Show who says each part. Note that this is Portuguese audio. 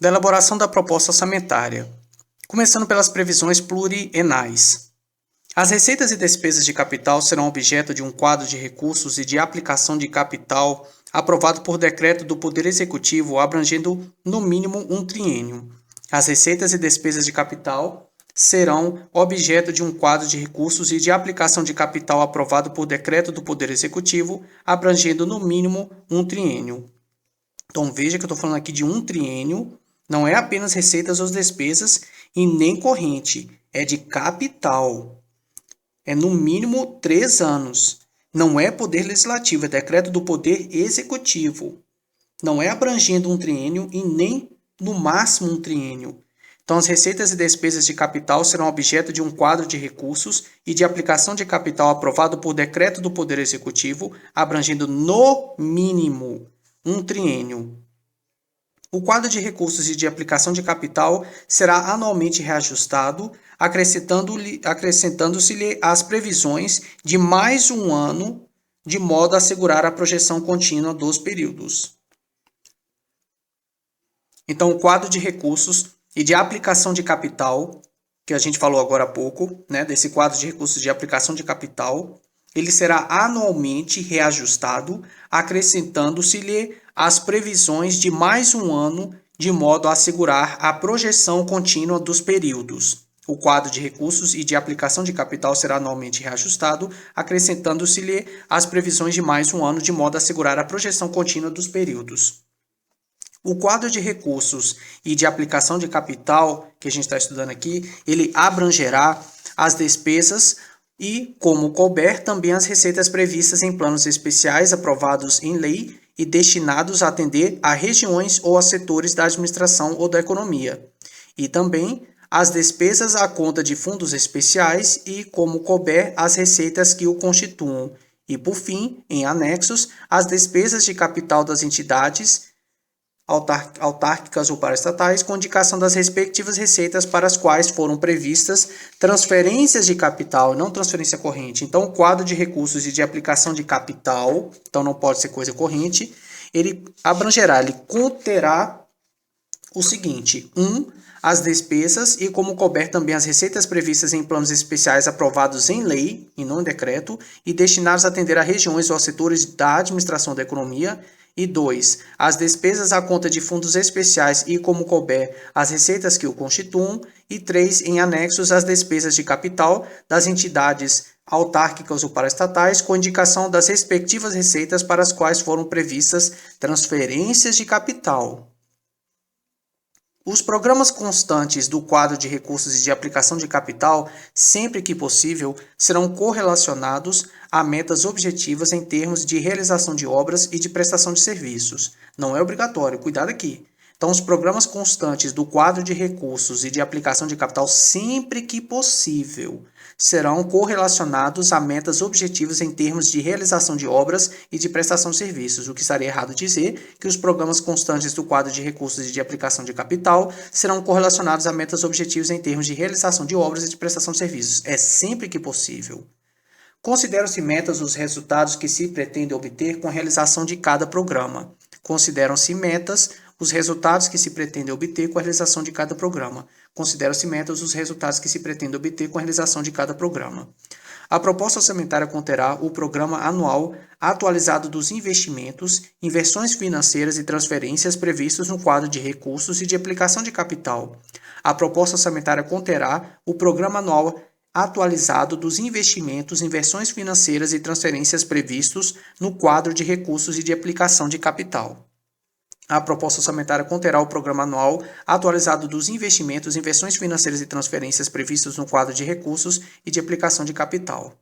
Speaker 1: da elaboração da proposta orçamentária, começando pelas previsões plurienais. As receitas e despesas de capital serão objeto de um quadro de recursos e de aplicação de capital aprovado por decreto do Poder Executivo abrangendo no mínimo um triênio. As receitas e despesas de capital serão objeto de um quadro de recursos e de aplicação de capital aprovado por decreto do Poder Executivo abrangendo no mínimo um triênio. Então veja que eu estou falando aqui de um triênio, não é apenas receitas ou despesas e nem corrente, é de capital. É no mínimo 3 anos. Não é poder legislativo, é decreto do poder executivo. Não é abrangendo um triênio e nem no máximo um triênio. Então, as receitas e despesas de capital serão objeto de um quadro de recursos e de aplicação de capital aprovado por decreto do Poder Executivo, abrangendo no mínimo um triênio. O quadro de recursos e de aplicação de capital será anualmente reajustado, acrescentando-se-lhe as previsões de mais um ano, de modo a assegurar a projeção contínua dos períodos. Então, o quadro de recursos e de aplicação de capital, que a gente falou agora há pouco, né, desse quadro de recursos de aplicação de capital, ele será anualmente reajustado, acrescentando-se-lhe as previsões de mais um ano, de modo a assegurar a projeção contínua dos períodos. O quadro de recursos e de aplicação de capital será anualmente reajustado, acrescentando-se-lhe as previsões de mais um ano, de modo a assegurar a projeção contínua dos períodos. O quadro de recursos e de aplicação de capital, que a gente está estudando aqui, ele abrangerá as despesas e, como couber, também as receitas previstas em planos especiais aprovados em lei e destinados a atender a regiões ou a setores da administração ou da economia. E também as despesas à conta de fundos especiais e, como couber, as receitas que o constituam. E, por fim, em anexos, as despesas de capital das entidades autárquicas ou paraestatais, com indicação das respectivas receitas para as quais foram previstas transferências de capital, não transferência corrente. Então, o quadro de recursos e de aplicação de capital, então não pode ser coisa corrente, ele abrangerá, ele conterá o seguinte: 1. As despesas e, como couber, também as receitas previstas em planos especiais aprovados em lei e não em decreto e destinados a atender a regiões ou a setores da administração da economia. E 2. As despesas à conta de fundos especiais e, como couber, as receitas que o constituam. E 3. Em anexos, as despesas de capital das entidades autárquicas ou paraestatais, com indicação das respectivas receitas para as quais foram previstas transferências de capital. Os programas constantes do quadro de recursos e de aplicação de capital, sempre que possível, serão correlacionados a metas objetivas em termos de realização de obras e de prestação de serviços. Não é obrigatório, cuidado aqui. Então, os programas constantes do quadro de recursos e de aplicação de capital, sempre que possível, serão correlacionados a metas objetivas em termos de realização de obras e de prestação de serviços, o que estaria errado dizer que os programas constantes do quadro de recursos e de aplicação de capital serão correlacionados a metas objetivas em termos de realização de obras e de prestação de serviços. É sempre que possível. Consideram-se metas os resultados que se pretende obter com a realização de cada programa. Consideram-se metas os resultados que se pretende obter com a realização de cada programa. Consideram-se metas os resultados que se pretende obter com a realização de cada programa. A proposta orçamentária conterá o programa anual atualizado dos investimentos, inversões financeiras e transferências previstos no quadro de recursos e de aplicação de capital. A proposta orçamentária conterá o programa anual atualizado dos investimentos, inversões financeiras e transferências previstos no quadro de recursos e de aplicação de capital. A proposta orçamentária conterá o programa anual atualizado dos investimentos, inversões financeiras e transferências previstos no quadro de recursos e de aplicação de capital.